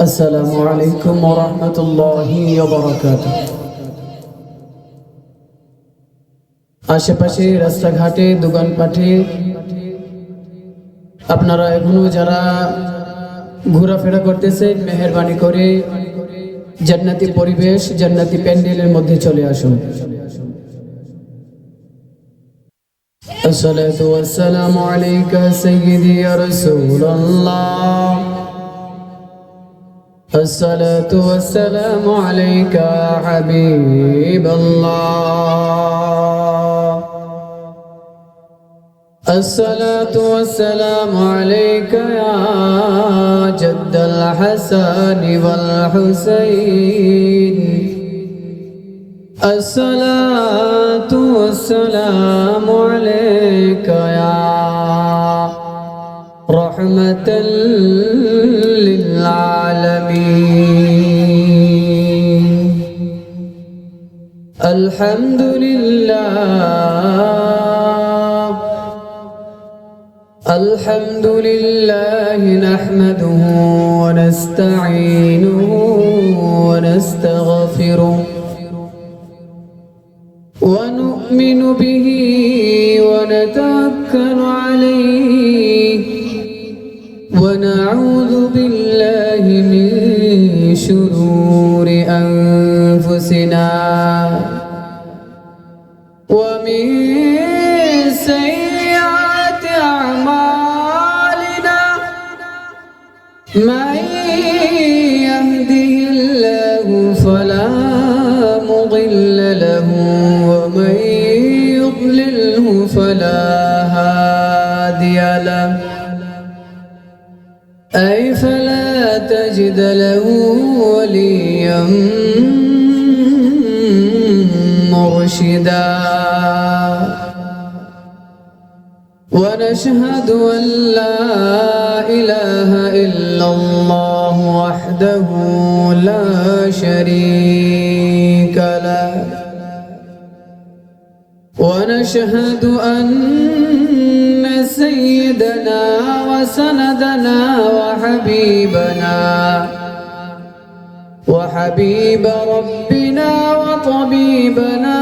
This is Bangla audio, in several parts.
আসসালামু আলাইকুম ওয়া রাহমাতুল্লাহি ওয়া বারাকাতুহু। আশেপাশে রাস্তাঘাটে দোকানপাটে আপনারা এখনো যারা ঘোরাফেরা করতেছেন, মেহেরবানি করে জান্নাতি পরিবেশ, জান্নাতি প্যান্ডেলের মধ্যে চলে আসুন। আসসালাতু ওয়াসসালামু আলাইকা সাইয়্যিদি ইয়া রাসূলুল্লাহ। الصلاة والسلام عليك يا حبيب الله. الصلاة والسلام عليك يا جد الحسن والحسين. الصلاة والسلام عليك يا رحمة للعالمين. الحمد لله الحمد لله نحمده ونستعينه ونستغفره ونؤمن به ونتوكل عليه ونعوذ بالله من شرور أنفسنا ومن سيئات أعمالنا. من يهده الله فلا مضل له ومن يضلله فلا هادي له، أي فلا تجد له وليا مرشدا. ونشهد أن لا إله إلا الله وحده لا شريك له، ونشهد أن سيدنا وسندنا وحبيب ربنا وطبيبنا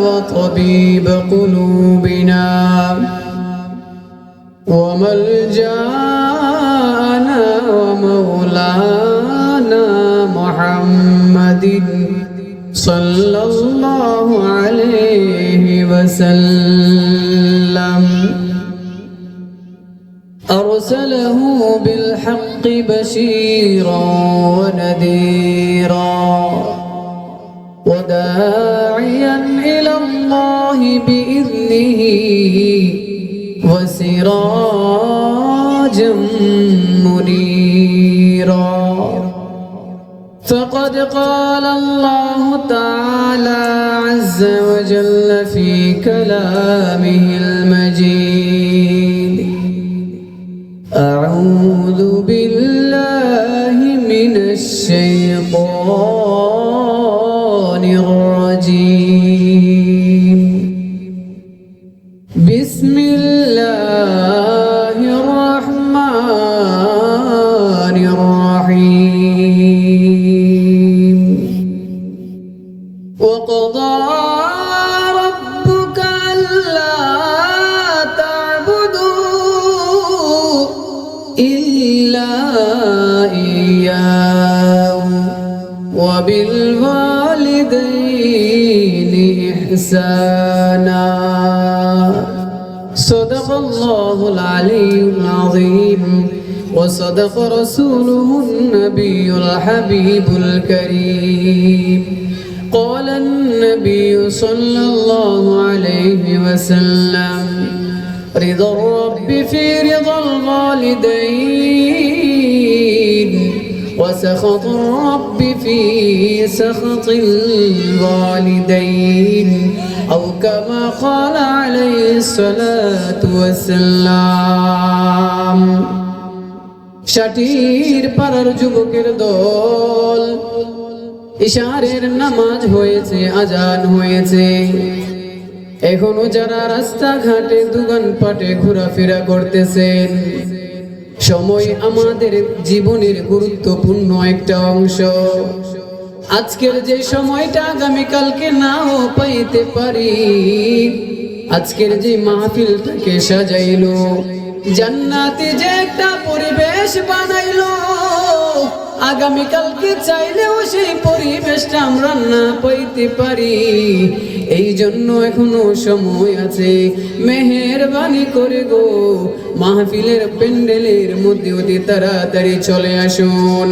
وطبيب قلوبنا وملجأنا ومولانا محمد صلى الله عليه وسلم. أرسله بالحق بشيرا ونذيرا وداعيا إلى الله بإذنه وسراجا منيرا. فقد قال الله تعالى عز وجل في كلامه المجيد: أعوذ بالله من الشيطان الرجيم. بسم الله الرحمن الرحيم. وقضى ربك ألا تعبدوا إلا إياه وبالوالدين إحسانا. صدق الله العلي العظيم وصدق رسوله النبي الحبيب الكريم. قال النبي صلى الله عليه وسلم: رضا الرب في رضا الوالدين وسخط الرب في سخط الوالدين، أو كما قال عليه الصلاة والسلام. শাটির পাড়ার যুবকের দল, ইশারের নামাজ হয়েছে, আজান হয়েছে। এখনো যারা রাস্তাঘাটে দোকানপাটে ঘোরাফেরা করতেছেন, সময় আমাদের জীবনের গুরুত্বপূর্ণ একটা অংশ। আজকের যে সময়টা আগামীকালকে নাও পাইতে পারি। আজকের যে মাহফিলটাকে সাজাইলো, জান্নাতে যে একটা পরিবেশ বানাইলো, আগামীকালকে চাইলেও সেই পরিবেশটা আমরা না পাইতে পারি। এই জন্য এখনো সময় আছে, মেহেরবানি করে গো মাহফিলের প্যান্ডেলের মধ্যে অতি তাড়াতাড়ি চলে আসুন।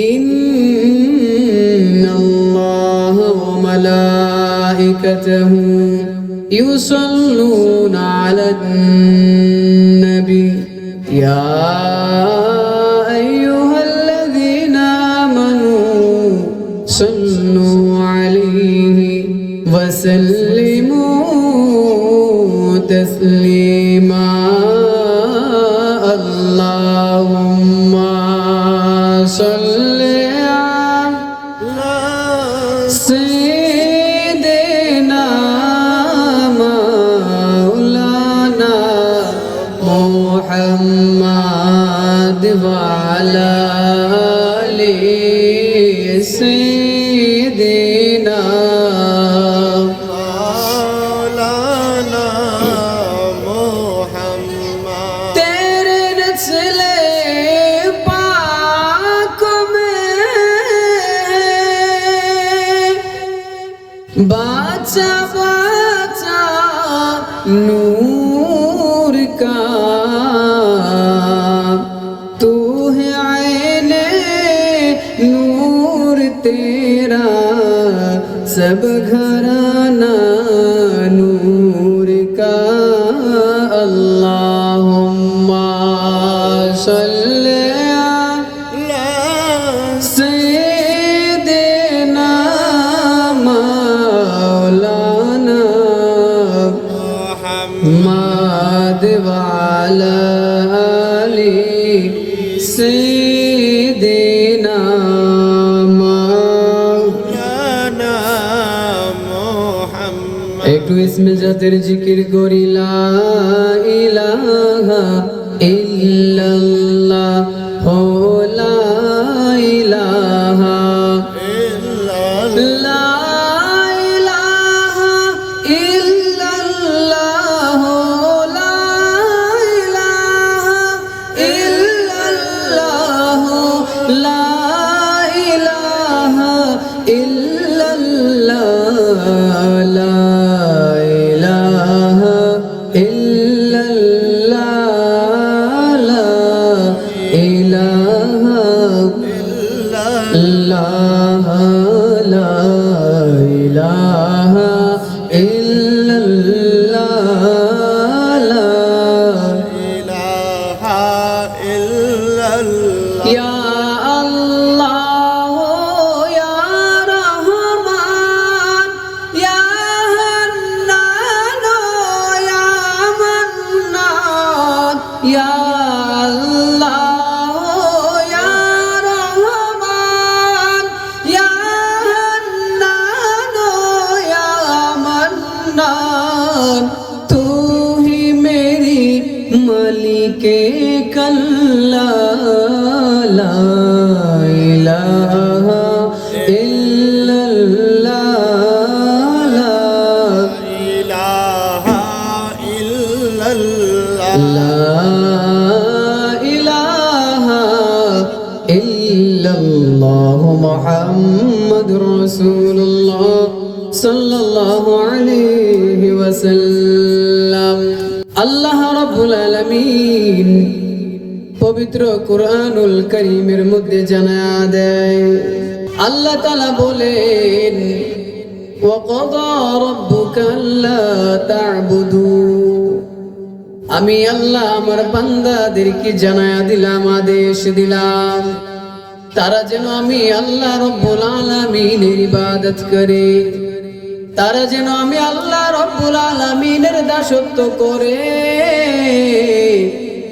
ইন্নাল্লাহা ওয়া মালাইকাতাহু ইউসাল্লুনা আলান নবী ইয়া صلوا عليه وسلموا تسليما اللهم صل على سيدنا مولانا محمد وعلى آله سيدنا مولانا محمد तेरे नस्ले पाक में बाचा बाचा नूर का तू है आईने नूर तेरा सब घराना नूर का अल्लाहुम्मा सल्ली अला सय्यिदिना मौलाना मुहम्मद व अला आलि सय्यिदिना একটু ইসমে জাতের জিকির করি লা ইলাহা ইল্লাল্লাহ হো লা ইলাহা ইল্লাল্লাহ লা ইলাহা ইল্লাল্লাহ হো লা ইলাহা ইল্লাল্লাহ লা ইলাহা ইল্লাল্লাহ লা के कल्ला ला इलाहा इल्लल्लाह ला इलाहा इल्लल्लाह ला इलाहा इल्लल्लाह मुहम्मदुर रसूलुल्लाह सल्लल्लाहु अलैहि वसल्लम। আল্লাহ রাব্বুল আলামিন পবিত্র কুরআনুল কারীমের মধ্যে জানায়া দেয়, আল্লাহ তাআলা বলেন ওয়া ক্বাদা রাব্বুকা আল্লা তা'বুদু, আমি আল্লাহ আমার বান্দাদেরকে জানায়া দিলাম, আদেশ দিলাম তারা যেন আমি আল্লাহ রাব্বুল আলামিনের ইবাদত করে, তারা যেন আমি আল্লাহ রাব্বুল আলামিনের দাসত্ব করে,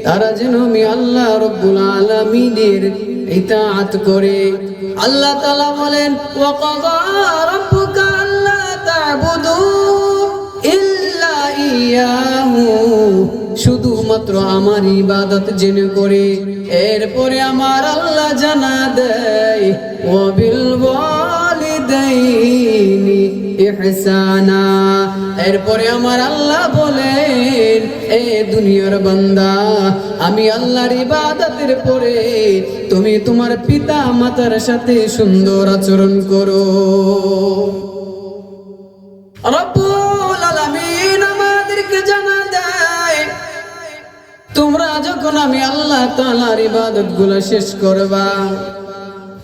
তারা যেন আমি আল্লাহ রাব্বুল আলামিনের ইতাআত করে। আল্লাহ তাআলা বলেন ওয়া ক্বাদা রাব্বুকা আল্লা তা'বুদু ইল্লা ইয়্যাহু শুধুমাত্র আমার ইবাদত জেনে করে। এরপরে আমার আল্লাহ জানা দেয় ওয়াবিল ওয়ালিদাইনি ইহসানা। এরপরে আমার আল্লাহ বলেন, এ দুনিয়ার বান্দা, আমি আল্লাহর ইবাদতের পরে তুমি তোমার পিতা মাতার সাথে সুন্দর আচরণ করো। রব্বুল আলামিন আমাদেরকে জানা দেয়, তোমরা যখন আমি আল্লাহ তাআলার ইবাদতগুলো শেষ করবা,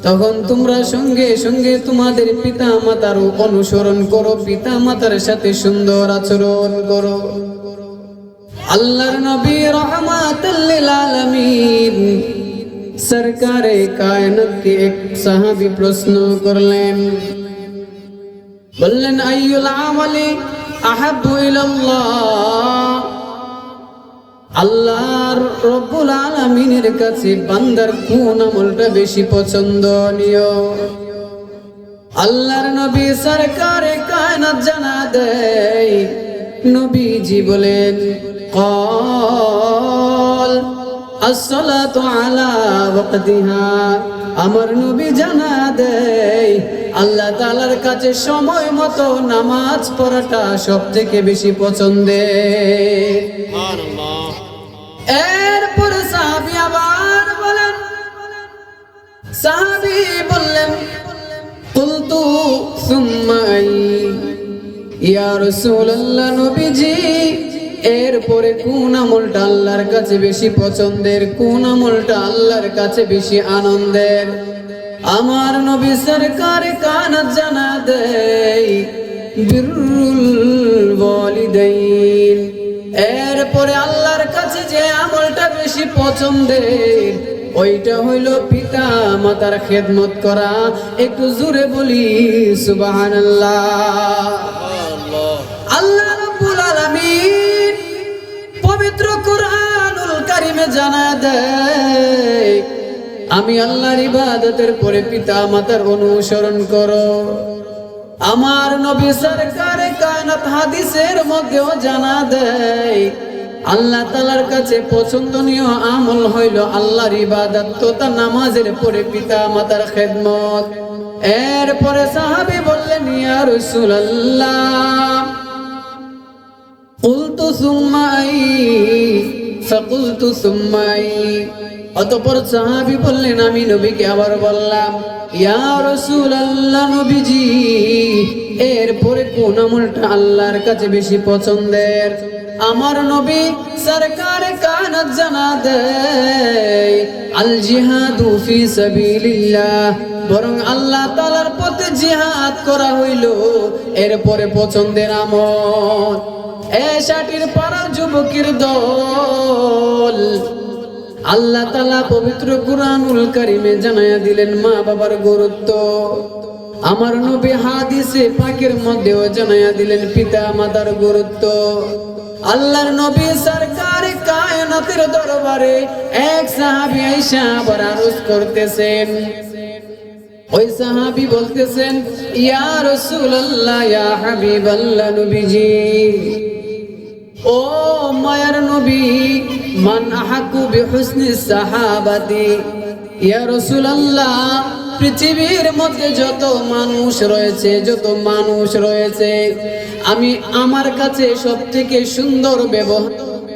তখন তোমরা সঙ্গে সঙ্গে তোমাদের পিতা মাতার অনুসরণ করো, পিতা মাতার সাথে সুন্দর আচরণ করো। আল্লাহর নবী রাহমাতুল লিল আলামিন সরকারে কায়নাতকে এক সাহাবী প্রশ্ন করলেন, বললেন, আইয়ুল আমালি আহাব্বু ইলাল্লাহ। আল্লাহর রব্বুল আলামিনের কাছে বান্দার কোন আমলটা বেশি পছন্দনীয়? আল্লাহর নবী সরকারে কায়নাত জানা দেয়, নবীজি বলেন, ক্বাল আসসালাতু আলা ওয়াক্তিহা। আমার নবী জানা দেয়, আল্লাহ তাআলার কাছে সময় মতো নামাজ পড়াটা সবথেকে বেশি পছন্দের। সুবহানাল্লাহ। এরপর সাহাবী আবার বলেন, সাহাবী বললেন, কুলতু সুম্মা আই, ইয়া রাসূলুল্লাহ, নবীজি এরপরে কোন আমলটা আল্লাহর কাছে বেশি পছন্দের, কোন আমলটা আল্লাহর কাছে বেশি আনন্দের? আমার নবী সরকারে কায়নাত জানা দেয়, বিররুল ওয়ালিদাইন। এরপরে আল্লাহর কাছে যে আমলটা বেশি পছন্দের, ওইটা হইল পিতা মাতার খেদমত করা। একটু জোরে বলি সুবহানাল্লাহ। আল্লাহ রাব্বুল আলামিন পবিত্র কুরআনুল কারীমে জানা দেয়, আমি আল্লাহর ইবাদতের পরে পিতা মাতার অনুসরণ করো। আমার নবী সরকারে কায়নাত হাদিসের মধ্যেও জানা দেয়, আল্লাহ তাআলার কাছে পছন্দনীয় আমল হইল আল্লাহর ইবাদত তথা নামাজের পরে পিতা মাতার খেদমত। এরপরে সাহাবী বললেন, ইয়া রাসূলুল্লাহ, কুলতু সুম্মা আই, ফাকুলতু সুম্মা আই। অতঃপর সাহাবী বললেন, আমি নবীকে আবার বললাম, ইয়া রাসূলুল্লাহ, নবীজি এরপরে কোন আমলটা আল্লাহর কাছে বেশি পছন্দের? আমার নবী সরকারে কায়নাত জানা দেয়, আল জিহাদু ফি সাবিলিল্লাহ। বরং আল্লাহ তাআলার পথে জিহাদ করা হইল এরপরে পছন্দের আমল। এ ষাটির পাড়ার যুবকের দল, আল্লাহ তাআলা পবিত্র কুরআনুল কারীমে জানায়া দিলেন মা বাবার গুরুত্ব। আমার নবী হাদিসে পাকের মধ্যেও জানায়া দিলেন পিতা মাতার গুরুত্ব। আল্লাহর নবী সরকারে কায়নাতের দরবারে এক সাহাবী আয়েশা আবার আরজ করতেছেন। ওই সাহাবী বলতেছেন, ইয়া রাসূলুল্লাহ, ইয়া হাবিবাল্লাহ, নবীজি, ও মায়ার নবী, মান আহাকু বিহুসনি সাহাবাতি। ইয়া রাসূলুল্লাহ, পৃথিবীর মধ্যে যত মানুষ রয়েছে, আমি আমার কাছে সবথেকে সুন্দর ব্যবহার